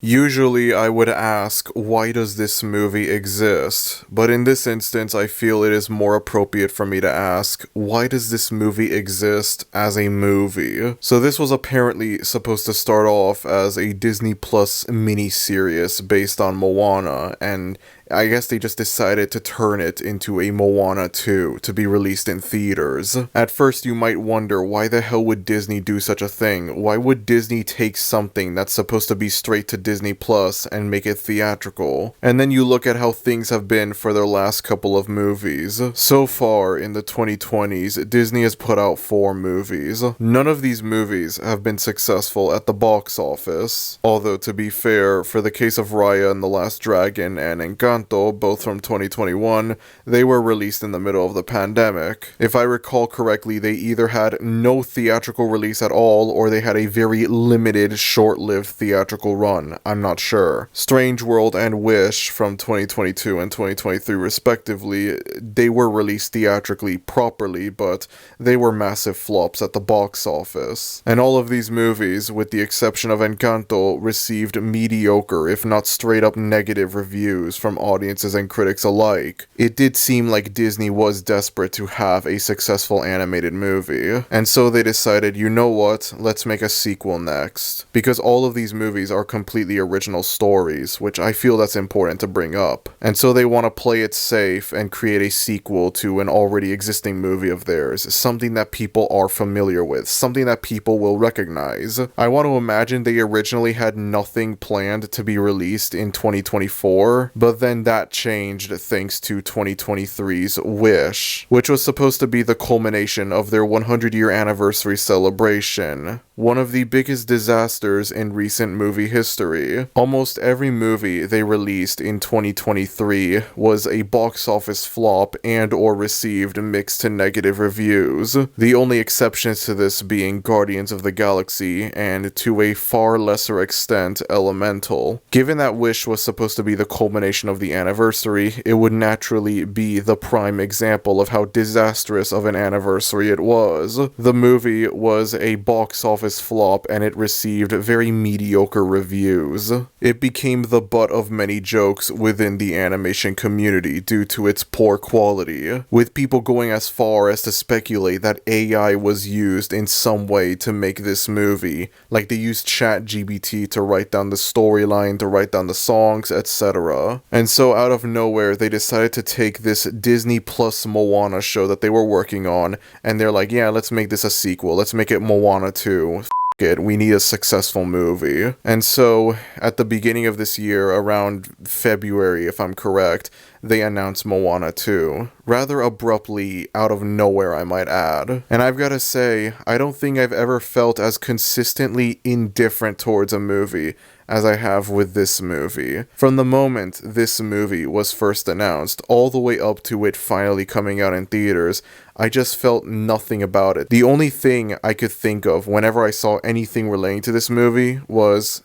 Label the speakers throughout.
Speaker 1: Usually I would ask, why does this movie exist? But in this instance, I feel it is more appropriate for me to ask, why does this movie exist as a movie? So this was apparently supposed to start off as a Disney Plus mini-series based on Moana, and I guess they just decided to turn it into a Moana 2 to be released in theaters. At first you might wonder, why the hell would Disney do such a thing? Why would Disney take something that's supposed to be straight to Disney Plus and make it theatrical? And then you look at how things have been for their last couple of movies. So far in the 2020s, Disney has put out 4 movies. None of these movies have been successful at the box office. Although, to be fair, for the case of Raya and the Last Dragon and Encanto, both from 2021, they were released in the middle of the pandemic. If I recall correctly, they either had no theatrical release at all, or they had a very limited, short-lived theatrical run. I'm not sure. Strange World and Wish from 2022 and 2023 respectively, they were released theatrically properly, but they were massive flops at the box office. And all of these movies, with the exception of Encanto, received mediocre, if not straight up negative reviews from audiences and critics alike. It did seem like Disney was desperate to have a successful animated movie, and so they decided, you know what, let's make a sequel next. Because all of these movies are completely original stories, which I feel that's important to bring up. And so they want to play it safe and create a sequel to an already existing movie of theirs, something that people are familiar with, something that people will recognize. I want to imagine they originally had nothing planned to be released in 2024, but then that changed thanks to 2023's Wish, which was supposed to be the culmination of their 100-year anniversary celebration. One of the biggest disasters in recent movie history. Almost every movie they released in 2023 was a box office flop and or received mixed to negative reviews. The only exceptions to this being Guardians of the Galaxy and, to a far lesser extent, Elemental. Given that Wish was supposed to be the culmination of the anniversary, it would naturally be the prime example of how disastrous of an anniversary it was. The movie was a box office flop and it received very mediocre reviews. It became the butt of many jokes within the animation community due to its poor quality, with people going as far as to speculate that AI was used in some way to make this movie, like they used ChatGPT to write down the storyline, to write down the songs, etc. And so out of nowhere, they decided to take this Disney Plus Moana show that they were working on, and they're like, yeah, let's make this a sequel. Let's make it Moana 2. It. We need a successful movie. And so, at the beginning of this year, around February, if I'm correct, they announced Moana 2. Rather abruptly, out of nowhere, I might add. And I've gotta say, I don't think I've ever felt as consistently indifferent towards a movie as I have with this movie. From the moment this movie was first announced, all the way up to it finally coming out in theaters, I just felt nothing about it. The only thing I could think of whenever I saw anything relating to this movie was,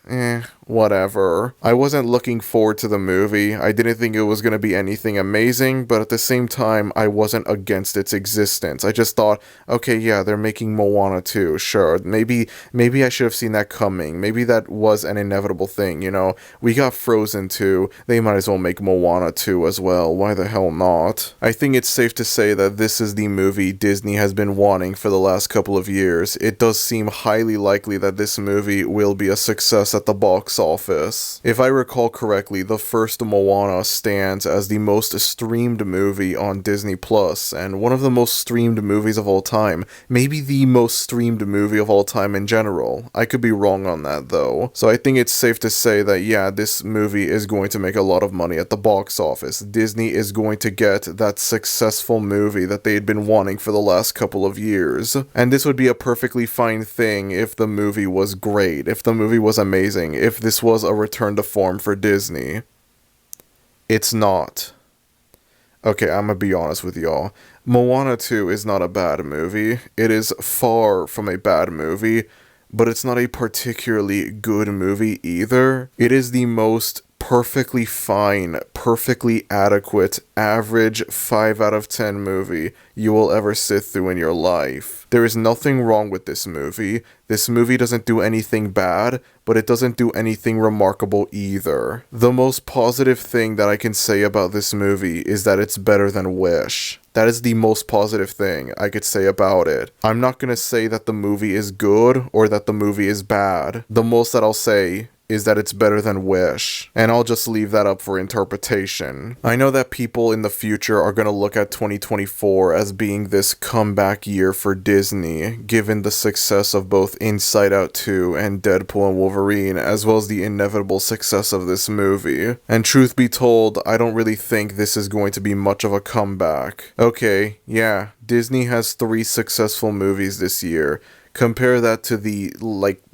Speaker 1: whatever. I wasn't looking forward to the movie. I didn't think it was going to be anything amazing, but at the same time, I wasn't against its existence. I just thought, okay, yeah, they're making Moana 2, sure. Maybe I should have seen that coming. Maybe that was an inevitable thing, you know? We got Frozen 2, they might as well make Moana 2 as well. Why the hell not? I think it's safe to say that this is the movie Disney has been wanting for the last couple of years. It does seem highly likely that this movie will be a success at the box office. If I recall correctly, the first Moana stands as the most streamed movie on Disney Plus, and one of the most streamed movies of all time. Maybe the most streamed movie of all time in general. I could be wrong on that though. So I think it's safe to say that yeah, this movie is going to make a lot of money at the box office. Disney is going to get that successful movie that they had been wanting for the last couple of years. And this would be a perfectly fine thing if the movie was great, if the movie was amazing, if this was a return to form for Disney. It's not. Okay, I'm gonna be honest with y'all. Moana 2 is not a bad movie. It is far from a bad movie, but it's not a particularly good movie either. It is the most perfectly fine, perfectly adequate, average 5 out of 10 movie you will ever sit through in your life. There is nothing wrong with this movie. This movie doesn't do anything bad, but it doesn't do anything remarkable either. The most positive thing that I can say about this movie is that it's better than Wish. That is the most positive thing I could say about it. I'm not gonna say that the movie is good or that the movie is bad. The most that I'll say is that it's better than Wish, and I'll just leave that up for interpretation. I know that people in the future are going to look at 2024 as being this comeback year for Disney, given the success of both Inside Out 2 and Deadpool and Wolverine, as well as the inevitable success of this movie. And truth be told, I don't really think this is going to be much of a comeback. Okay, yeah, Disney has 3 successful movies this year. Compare that to the,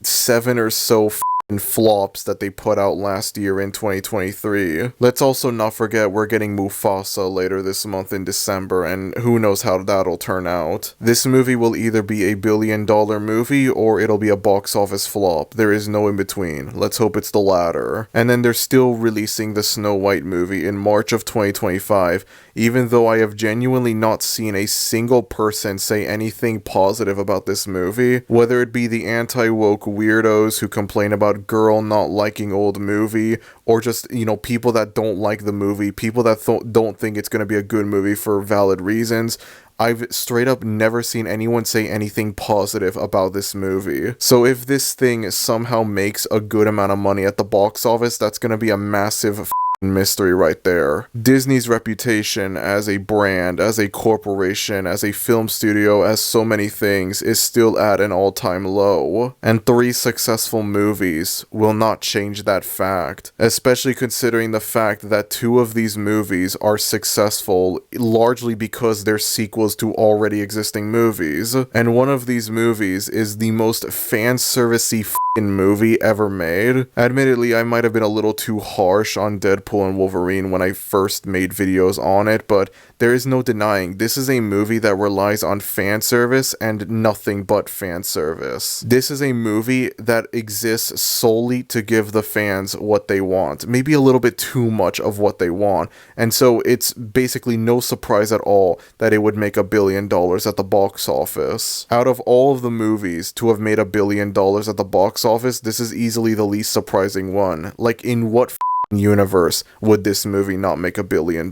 Speaker 1: 7 or so flops that they put out last year in 2023. Let's also not forget we're getting Mufasa later this month in December, and who knows how that'll turn out. This movie will either be a billion-dollar movie or it'll be a box office flop. There is no in between. Let's hope it's the latter. And then they're still releasing the Snow White movie in March of 2025, even though I have genuinely not seen a single person say anything positive about this movie, whether it be the anti-woke weirdos who complain about girl not liking old movie, or just, people that don't like the movie, people that don't think it's going to be a good movie for valid reasons. I've straight up never seen anyone say anything positive about this movie. So if this thing somehow makes a good amount of money at the box office, that's going to be a massive mystery right there. Disney's reputation as a brand, as a corporation, as a film studio, as so many things, is still at an all-time low. And 3 successful movies will not change that fact, especially considering the fact that 2 of these movies are successful largely because they're sequels to already existing movies. And one of these movies is the most fan-service-y movie ever made. Admittedly, I might have been a little too harsh on Deadpool and Wolverine when I first made videos on it, but there is no denying this is a movie that relies on fan service and nothing but fan service. This is a movie that exists solely to give the fans what they want, maybe a little bit too much of what they want, and so it's basically no surprise at all that it would make $1 billion at the box office. Out of all of the movies to have made $1 billion at the box office, this is easily the least surprising one. Like, in what universe would this movie not make $1 billion,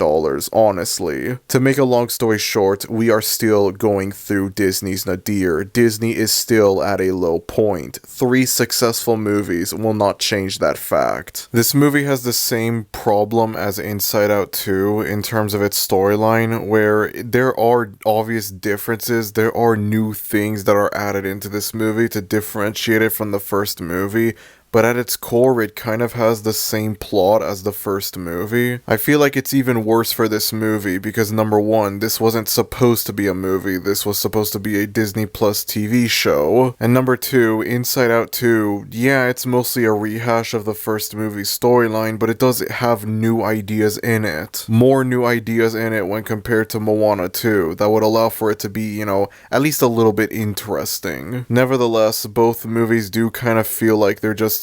Speaker 1: honestly? To make a long story short, we are still going through Disney's nadir. Disney is still at a low point. 3 successful movies will not change that fact. This movie has the same problem as Inside Out 2 in terms of its storyline, where there are obvious differences, there are new things that are added into this movie to differentiate it from the first movie, but at its core, it kind of has the same plot as the first movie. I feel like it's even worse for this movie because, number one, this wasn't supposed to be a movie, this was supposed to be a Disney Plus TV show. And number two, Inside Out 2, yeah, it's mostly a rehash of the first movie's storyline, but it does have new ideas in it. More new ideas in it when compared to Moana 2, that would allow for it to be, at least a little bit interesting. Nevertheless, both movies do kind of feel like they're just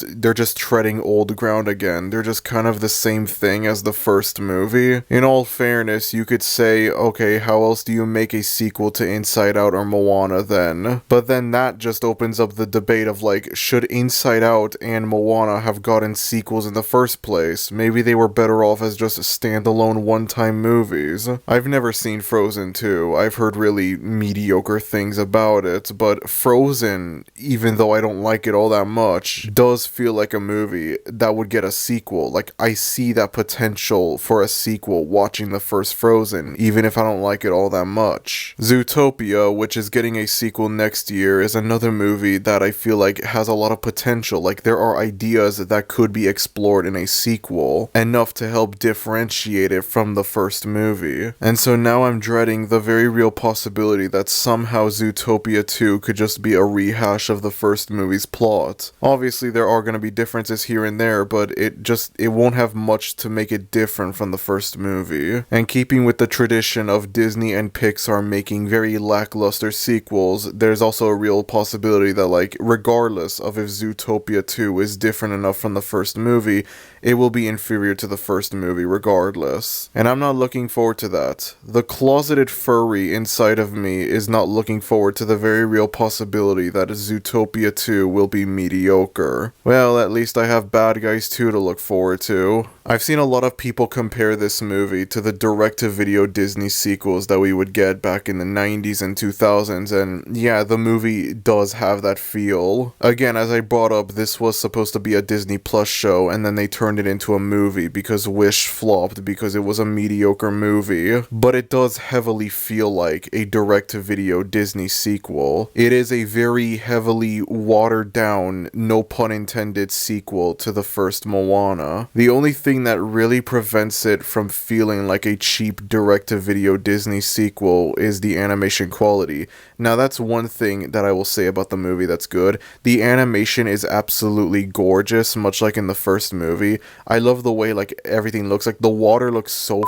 Speaker 1: treading old ground again. They're just kind of the same thing as the first movie. In all fairness, you could say, okay, how else do you make a sequel to Inside Out or Moana then? But then that just opens up the debate of should Inside Out and Moana have gotten sequels in the first place? Maybe they were better off as just standalone one-time movies. I've never seen Frozen 2. I've heard really mediocre things about it, but Frozen, even though I don't like it all that much, does feel like a movie that would get a sequel. I see that potential for a sequel watching the first Frozen, even if I don't like it all that much. Zootopia, which is getting a sequel next year, is another movie that I feel like has a lot of potential. There are ideas that could be explored in a sequel, enough to help differentiate it from the first movie. And so now I'm dreading the very real possibility that somehow Zootopia 2 could just be a rehash of the first movie's plot. Obviously, there are going to be differences here and there, but it won't have much to make it different from the first movie. And keeping with the tradition of Disney and Pixar making very lackluster sequels, there's also a real possibility that, like, regardless of if Zootopia 2 is different enough from the first movie, it will be inferior to the first movie regardless. And I'm not looking forward to that. The closeted furry inside of me is not looking forward to the very real possibility that Zootopia 2 will be mediocre. Well, at least I have Bad Guys 2 to look forward to. I've seen a lot of people compare this movie to the direct-to-video Disney sequels that we would get back in the 90s and 2000s, and yeah, the movie does have that feel. Again, as I brought up, this was supposed to be a Disney Plus show, and then they turned it into a movie because Wish flopped because it was a mediocre movie. But it does heavily feel like a direct-to-video Disney sequel. It is a very heavily watered-down, no pun intended, sequel to the first Moana. The only thing that really prevents it from feeling like a cheap direct-to-video Disney sequel is the animation quality. Now that's one thing that I will say about the movie that's good. The animation is absolutely gorgeous, much like in the first movie. I love the way like everything looks. Like the water looks so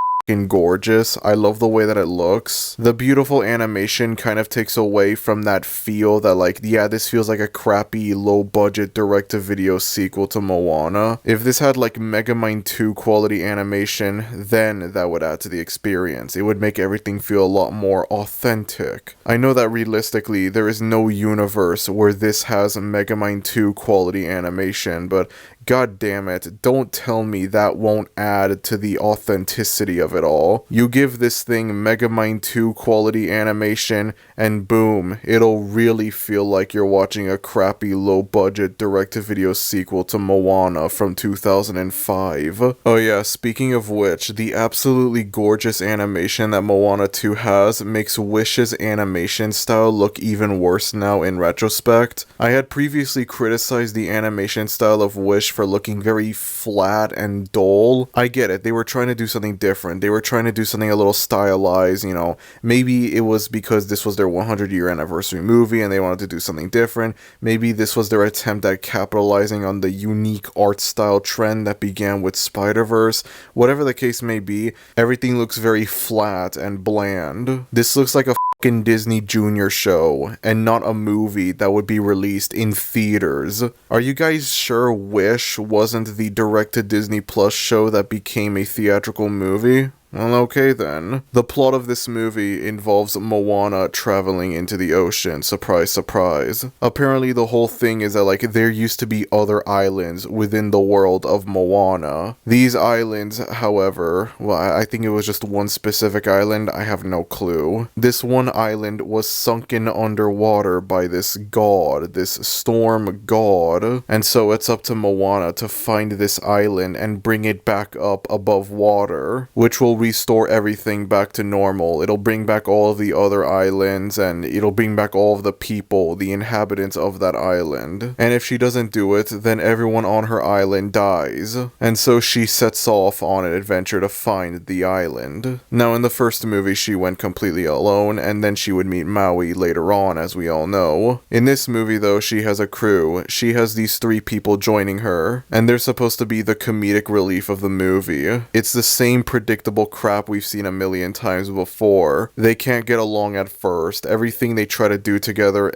Speaker 1: gorgeous. I love the way that it looks. The beautiful animation kind of takes away from that feel that like, yeah, this feels like a crappy, low-budget direct-to-video sequel to Moana. If this had like Megamind 2 quality animation, then that would add to the experience. It would make everything feel a lot more authentic. I know that realistically, there is no universe where this has Megamind 2 quality animation, but god damn it, don't tell me that won't add to the authenticity of it all. You give this thing Megamind 2 quality animation, and boom, it'll really feel like you're watching a crappy low-budget direct-to-video sequel to Moana from 2005. Oh yeah, speaking of which, the absolutely gorgeous animation that Moana 2 has makes Wish's animation style look even worse now in retrospect. I had previously criticized the animation style of Wish for looking very flat and dull. I get it, they were trying to do something different. They were trying to do something a little stylized, you know. Maybe it was because this was their 100-year anniversary movie and they wanted to do something different. Maybe this was their attempt at capitalizing on the unique art style trend that began with Spider-Verse. Whatever the case may be, everything looks very flat and bland. This looks like a fucking Disney Junior show and not a movie that would be released in theaters. Are you guys sure Wish wasn't the direct-to-Disney Plus show that became a theatrical movie? Well, okay then. The plot of this movie involves Moana traveling into the ocean. Surprise, surprise. Apparently the whole thing is that like there used to be other islands within the world of Moana. These islands, however, well, I think it was just one specific island. I have no clue. This one island was sunken underwater by this god, this storm god. And so it's up to Moana to find this island and bring it back up above water, which will restore everything back to normal. It'll bring back all of the other islands, and it'll bring back all of the people, the inhabitants of that island. And if she doesn't do it, then everyone on her island dies. And so she sets off on an adventure to find the island. Now in the first movie she went completely alone, and then she would meet Maui later on, as we all know. In this movie though, she has a crew. She has these 3 people joining her, and they're supposed to be the comedic relief of the movie. It's the same predictable crap we've seen a million times before. They can't get along at first. Everything they try to do together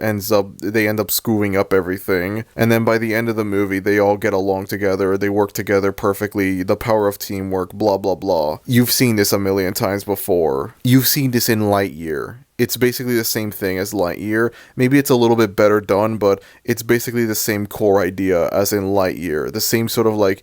Speaker 1: they end up screwing up everything. And then by the end of the movie, they all get along together. They work together perfectly. The power of teamwork, blah, blah, blah. You've seen this a million times before. You've seen this in Lightyear. It's basically the same thing as Lightyear. Maybe it's a little bit better done, but it's basically the same core idea as in Lightyear. The same sort of like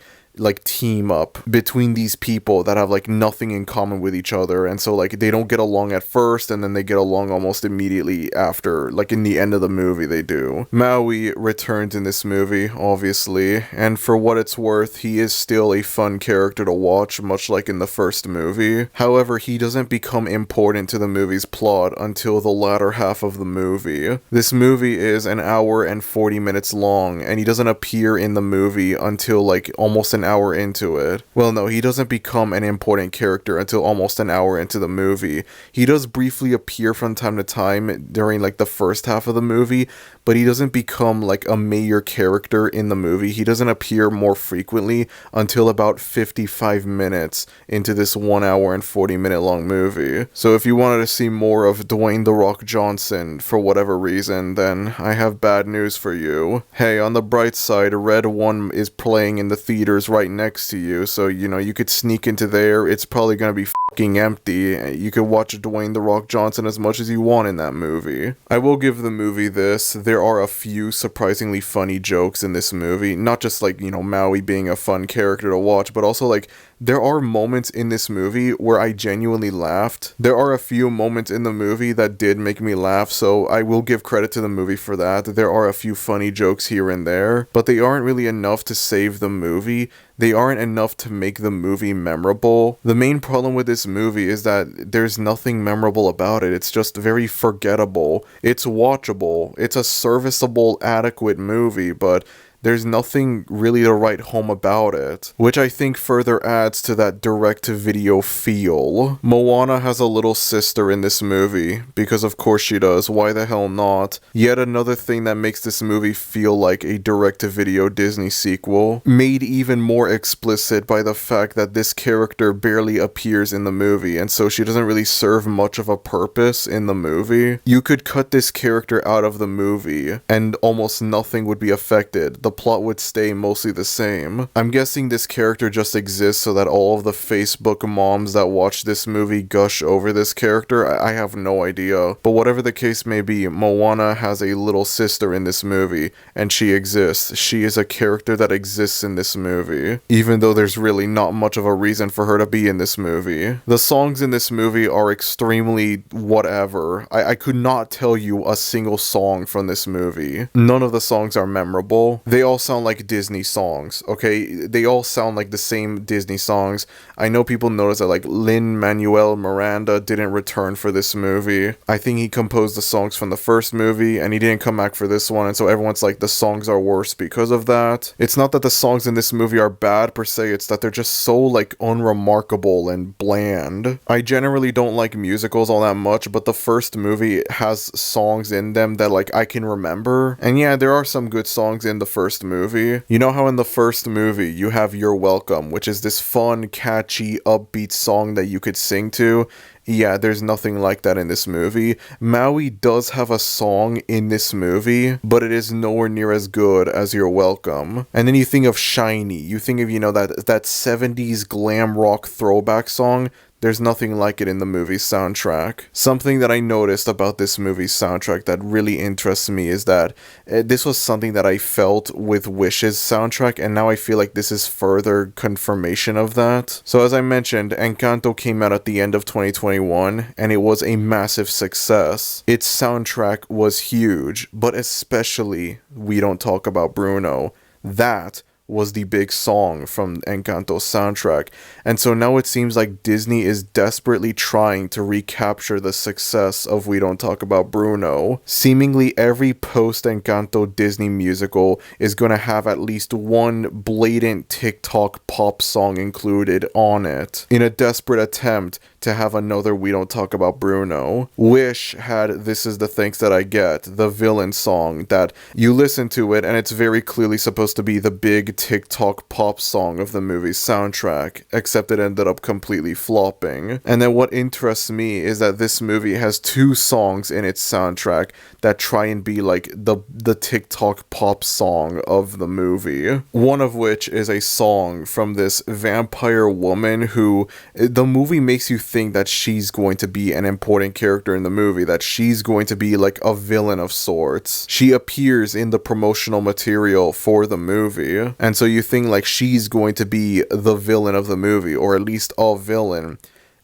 Speaker 1: team up between these people that have like nothing in common with each other, and so like they don't get along at first and then they get along almost immediately after, like in the end of the movie they do. Maui returns in this movie, obviously, and for what it's worth, he is still a fun character to watch, much like in the first movie. However, he doesn't become important to the movie's plot until the latter half of the movie. This movie is an hour and 40 minutes long, and he doesn't appear in the movie until like almost an hour into it. Well, no, he doesn't become an important character until almost an hour into the movie. He does briefly appear from time to time during like the first half of the movie, but he doesn't become like a major character in the movie. He doesn't appear more frequently until about 55 minutes into this 1 hour and 40-minute long movie. So if you wanted to see more of Dwayne "The Rock" Johnson for whatever reason, then I have bad news for you. Hey, on the bright side, Red 1 is playing in the theaters right next to you, so you could sneak into there. It's probably gonna be fucking empty. You could watch Dwayne "The Rock" Johnson as much as you want in that movie. I will give the movie this. There are a few surprisingly funny jokes in this movie. Not just like, Maui being a fun character to watch, but also like there are moments in this movie where I genuinely laughed. There are a few moments in the movie that did make me laugh, so I will give credit to the movie for that. There are a few funny jokes here and there, but they aren't really enough to save the movie. They aren't enough to make the movie memorable. The main problem with this movie is that there's nothing memorable about it. It's just very forgettable. It's watchable. It's a serviceable, adequate movie, but there's nothing really to write home about it, which I think further adds to that direct-to-video feel. Moana has a little sister in this movie, because of course she does, why the hell not? Yet another thing that makes this movie feel like a direct-to-video Disney sequel, made even more explicit by the fact that this character barely appears in the movie, and so she doesn't really serve much of a purpose in the movie. You could cut this character out of the movie, and almost nothing would be affected. The plot would stay mostly the same. I'm guessing this character just exists so that all of the Facebook moms that watch this movie gush over this character. I have no idea. But whatever the case may be, Moana has a little sister in this movie, and she exists. She is a character that exists in this movie, even though there's really not much of a reason for her to be in this movie. The songs in this movie are extremely whatever. I could not tell you a single song from this movie. None of the songs are memorable. They all sound like Disney songs, okay? They all sound like the same Disney songs. I know people notice that like Lin-Manuel Miranda didn't return for this movie. I think he composed the songs from the first movie and he didn't come back for this one, and so everyone's like the songs are worse because of that. It's not that the songs in this movie are bad per se, it's that they're just so like unremarkable and bland. I generally don't like musicals all that much, but the first movie has songs in them that like I can remember. And yeah, there are some good songs in the first movie. You know how in the first movie you have "You're Welcome," which is this fun, catchy, upbeat song that you could sing to? Yeah, there's nothing like that in this movie. Maui does have a song in this movie, but it is nowhere near as good as "You're Welcome." And then you think of "Shiny," you think of, that 70s glam rock throwback song. There's nothing like it in the movie's soundtrack. Something that I noticed about this movie's soundtrack that really interests me is that this was something that I felt with Wish's soundtrack, and now I feel like this is further confirmation of that. So as I mentioned, Encanto came out at the end of 2021, and it was a massive success. Its soundtrack was huge, but especially We Don't Talk About Bruno. That was the big song from Encanto's soundtrack. And so now it seems like Disney is desperately trying to recapture the success of We Don't Talk About Bruno. Seemingly every post-Encanto Disney musical is going to have at least one blatant TikTok pop song included on it, in a desperate attempt to have another We Don't Talk About Bruno. Wish had This Is the Thanks That I Get, the villain song, that you listen to it and it's very clearly supposed to be the big TikTok pop song of the movie's soundtrack, except it ended up completely flopping. And then what interests me is that this movie has two songs in its soundtrack that try and be like the TikTok pop song of the movie. One of which is a song from this vampire woman who, the movie makes you think that she's going to be an important character in the movie, that she's going to be like a villain of sorts. She appears in the promotional material for the movie, and so you think like she's going to be the villain of the movie, or at least a villain.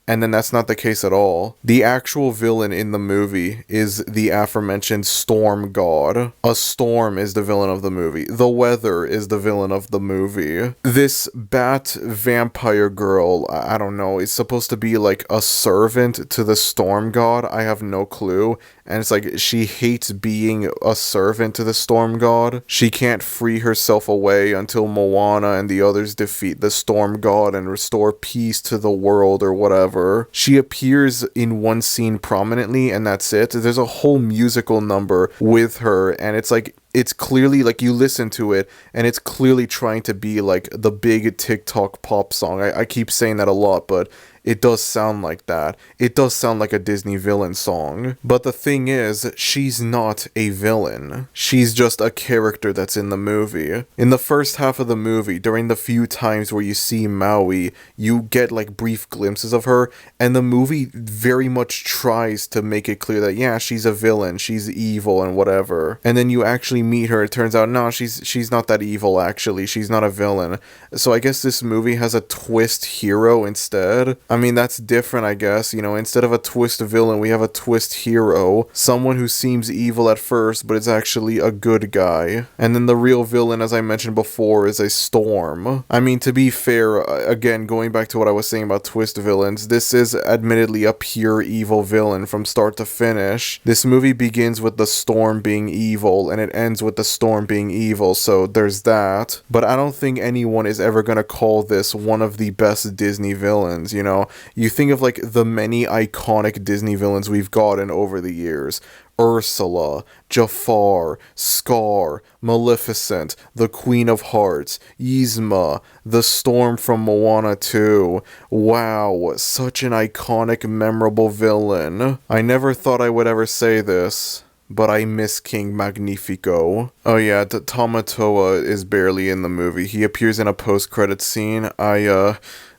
Speaker 1: And then that's not the case at all. The actual villain in the movie is the aforementioned storm god. A storm is the villain of the movie. The weather is the villain of the movie. This bat vampire girl, I don't know, is supposed to be like a servant to the storm god. I have no clue. And it's like she hates being a servant to the storm god. She can't free herself away until Moana and the others defeat the storm god and restore peace to the world or whatever. whatever. She appears in one scene prominently and that's it. There's a whole musical number with her, and it's like, it's clearly like, you listen to it and it's clearly trying to be like the big TikTok pop song. I keep saying that a lot, but it does sound like that. It does sound like a Disney villain song. But the thing is, she's not a villain. She's just a character that's in the movie. In the first half of the movie, during the few times where you see Maui, you get like brief glimpses of her, and the movie very much tries to make it clear that, yeah, she's a villain, she's evil and whatever. And then you actually meet her, it turns out, no, she's not that evil actually. She's not a villain. So I guess this movie has a twist hero instead. I mean, that's different, I guess. You know, instead of a twist villain, we have a twist hero. Someone who seems evil at first, but is actually a good guy. And then the real villain, as I mentioned before, is a storm. I mean, to be fair, again, going back to what I was saying about twist villains, this is admittedly a pure evil villain from start to finish. This movie begins with the storm being evil, and it ends with the storm being evil, so there's that. But I don't think anyone is ever gonna call this one of the best Disney villains, you know? You think of like the many iconic Disney villains we've gotten over the years. Ursula, Jafar, Scar, Maleficent, the Queen of Hearts, Yzma, the Storm from Moana 2. Wow, such an iconic, memorable villain. I never thought I would ever say this, but I miss King Magnifico. Oh yeah, Tamatoa is barely in the movie. He appears in a post-credit scene.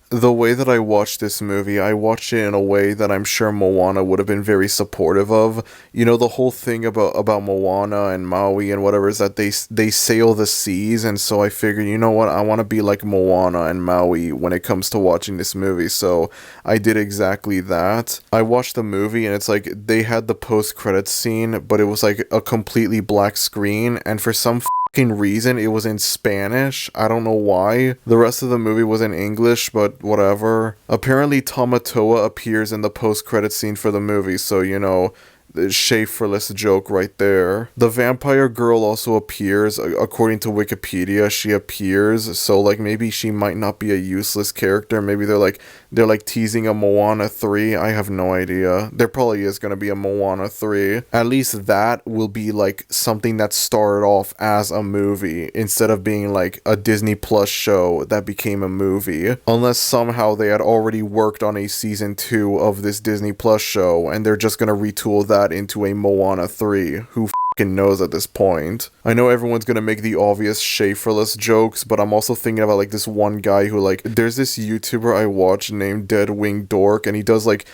Speaker 1: The way that I watched this movie, I watched it in a way that I'm sure Moana would have been very supportive of. You know, the whole thing about Moana and Maui and whatever is that they sail the seas, and so I figured, you know what, I want to be like Moana and Maui when it comes to watching this movie, so I did exactly that. I watched the movie, and it's like, they had the post-credits scene, but it was like a completely black screen, and for some reason it was in Spanish. I don't know why. The rest of the movie was in English, but whatever. Apparently Tamatoa appears in the post-credit scene for the movie, so you know, Schaeferless joke right there. The vampire girl also appears, according to Wikipedia. She appears, so like maybe she might not be a useless character. Maybe they're like teasing a Moana 3. I have no idea. There probably is gonna be a Moana 3. At least that will be like something that started off as a movie instead of being like a Disney Plus show that became a movie. Unless somehow they had already worked on a season 2 of this Disney Plus show and they're just gonna retool that into a Moana 3. Who knows at this point. I know everyone's gonna make the obvious Schaeferless jokes, but I'm also thinking about like this one guy who like, there's this YouTuber I watch named Dead Wing Dork, and he does like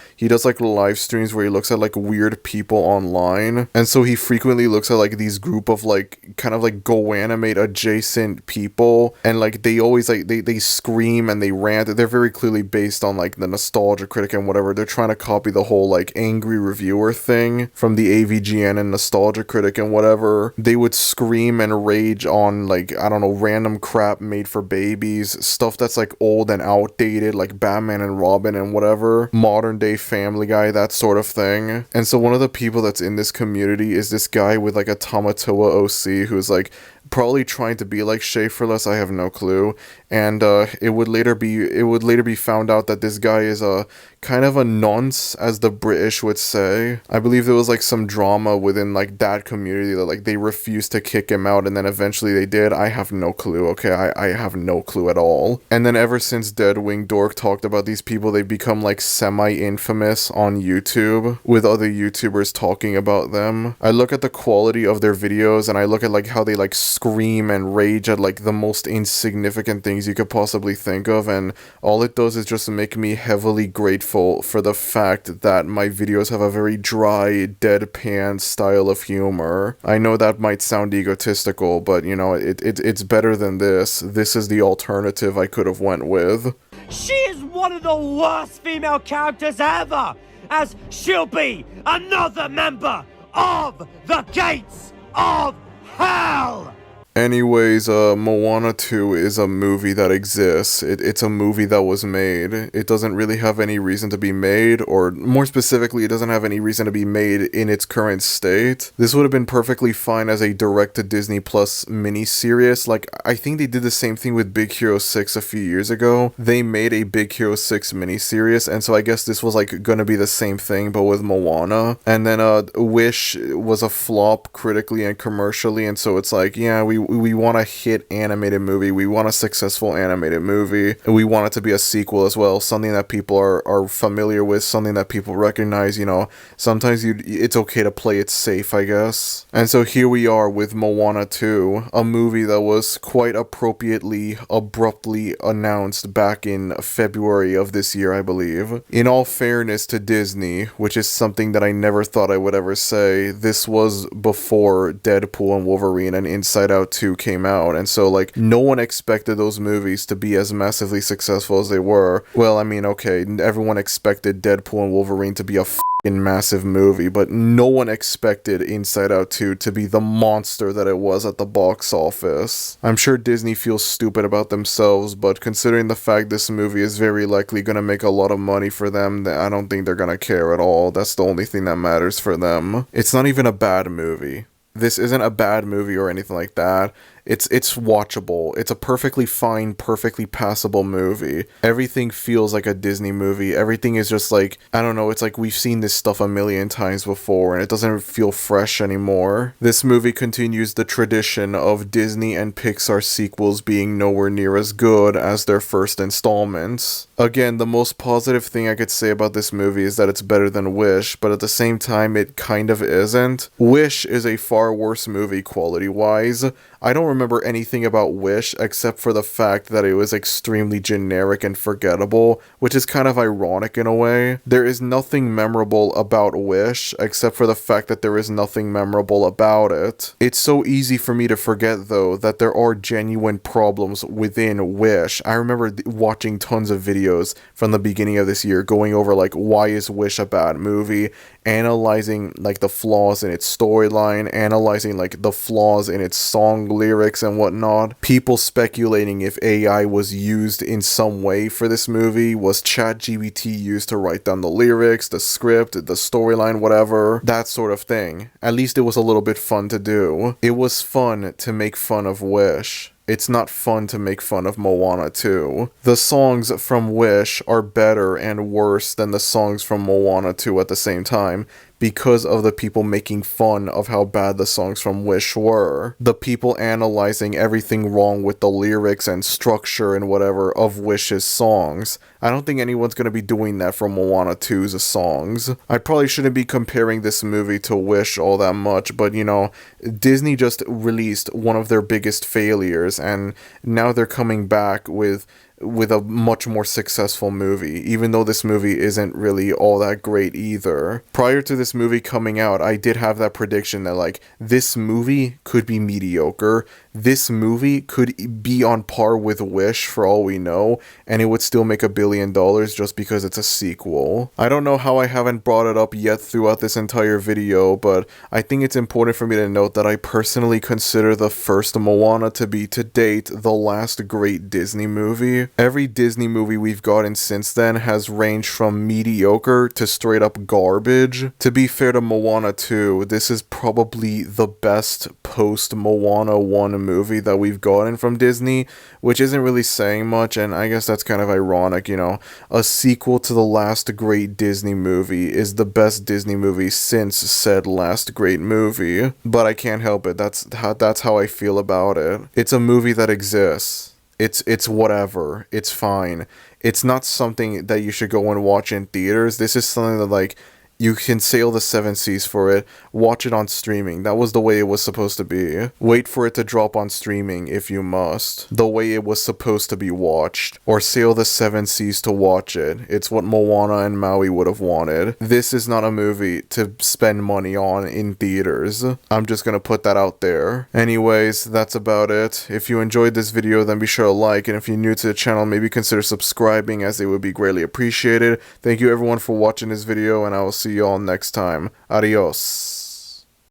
Speaker 1: live streams where he looks at like weird people online, and so he frequently looks at like these group of like kind of like Go Animate adjacent people, and like they always like they scream and they rant. They're very clearly based on like the Nostalgia Critic and whatever. They're trying to copy the whole like angry reviewer thing from the AVGN and Nostalgia Critic and whatever. They would scream and rage on like, I don't know, random crap made for babies, stuff that's like old and outdated, like Batman and Robin and whatever, modern day Family Guy, that sort of thing. And so one of the people that's in this community is this guy with like a Tamatoa OC who's like probably trying to be like Schaeferless, I have no clue. And it would later be found out that this guy is a kind of a nonce, as the British would say. I believe there was like some drama within like that community that like they refused to kick him out, and then eventually they did. I have no clue, okay? I have no clue at all. And then ever since Dead Wing Dork talked about these people, they've become like semi-infamous on YouTube, with other YouTubers talking about them. I look at the quality of their videos, and I look at like how they like scream and rage at like the most insignificant things you could possibly think of, and all it does is just make me heavily grateful for the fact that my videos have a very dry, deadpan style of humor. I know that might sound egotistical, but you know, it's better than this. This is the alternative I could have went with.
Speaker 2: She is one of the worst female characters ever, as she'll be another member of the Gates of Hell!
Speaker 1: Anyways, Moana 2 is a movie that exists. It's a movie that was made. It doesn't really have any reason to be made, or more specifically, it doesn't have any reason to be made in its current state. This would have been perfectly fine as a direct-to-Disney Plus miniseries. Like, I think they did the same thing with Big Hero 6 a few years ago. They made a Big Hero 6 miniseries, and so I guess this was, like, gonna be the same thing, but with Moana. And then, Wish was a flop critically and commercially, and so it's like, yeah, we want a hit animated movie, we want a successful animated movie, and we want it to be a sequel as well, something that people are familiar with, something that people recognize, you know, sometimes it's okay to play it safe, I guess. And so here we are with Moana 2, a movie that was quite appropriately, abruptly announced back in February of this year, I believe. In all fairness to Disney, which is something that I never thought I would ever say, this was before Deadpool and Wolverine and Inside Out 2 came out, and so like no one expected those movies to be as massively successful as they were. Well, I mean, okay, everyone expected Deadpool and Wolverine to be a massive movie, but no one expected Inside Out 2 to be the monster that it was at the box office. I'm sure Disney feels stupid about themselves, but considering the fact this movie is very likely gonna make a lot of money for them, I don't think they're gonna care at all. That's the only thing that matters for them. It's not even a bad movie. This isn't a bad movie or anything like that. It's watchable. It's a perfectly fine, perfectly passable movie. Everything feels like a Disney movie. Everything is just like, I don't know, it's like we've seen this stuff a million times before and it doesn't feel fresh anymore. This movie continues the tradition of Disney and Pixar sequels being nowhere near as good as their first installments. Again, the most positive thing I could say about this movie is that it's better than Wish, but at the same time, it kind of isn't. Wish is a far worse movie quality-wise. I don't remember anything about Wish except for the fact that it was extremely generic and forgettable, which is kind of ironic in a way. There is nothing memorable about Wish except for the fact that there is nothing memorable about it. It's so easy for me to forget though that there are genuine problems within Wish. I remember watching tons of videos from the beginning of this year going over like why is Wish a bad movie, analyzing like the flaws in its storyline, analyzing like the flaws in its song lyrics and whatnot. People speculating if AI was used in some way for this movie. Was ChatGPT used to write down the lyrics, the script, the storyline, whatever? That sort of thing. At least it was a little bit fun to do. It was fun to make fun of Wish. It's not fun to make fun of Moana 2. The songs from Wish are better and worse than the songs from Moana 2 at the same time, because of the people making fun of how bad the songs from Wish were. The people analyzing everything wrong with the lyrics and structure and whatever of Wish's songs. I don't think anyone's going to be doing that for Moana 2's songs. I probably shouldn't be comparing this movie to Wish all that much, but you know, Disney just released one of their biggest failures, and now they're coming back with a much more successful movie, even though this movie isn't really all that great either. Prior to this movie coming out, I did have that prediction that like, this movie could be mediocre, this movie could be on par with Wish for all we know, and it would still make $1 billion just because it's a sequel. I don't know how I haven't brought it up yet throughout this entire video, but I think it's important for me to note that I personally consider the first Moana to be, to date, the last great Disney movie. Every Disney movie we've gotten since then has ranged from mediocre to straight up garbage. To be fair to Moana 2, this is probably the best post Moana 1 movie that we've gotten from Disney, which isn't really saying much, and I guess that's kind of ironic, you know. A sequel to the last great Disney movie is the best Disney movie since said last great movie, but I can't help it. That's how I feel about it. It's a movie that exists. It's whatever. It's fine. It's not something that you should go and watch in theaters. This is something that, like, you can sail the 7 seas for it, watch it on streaming. That was the way it was supposed to be. Wait for it to drop on streaming if you must. The way it was supposed to be watched. Or sail the 7 seas to watch it. It's what Moana and Maui would have wanted. This is not a movie to spend money on in theaters. I'm just gonna put that out there. Anyways, that's about it. If you enjoyed this video, then be sure to like, and if you're new to the channel, maybe consider subscribing, as it would be greatly appreciated. Thank you everyone for watching this video, and I will see you all next time. Adios.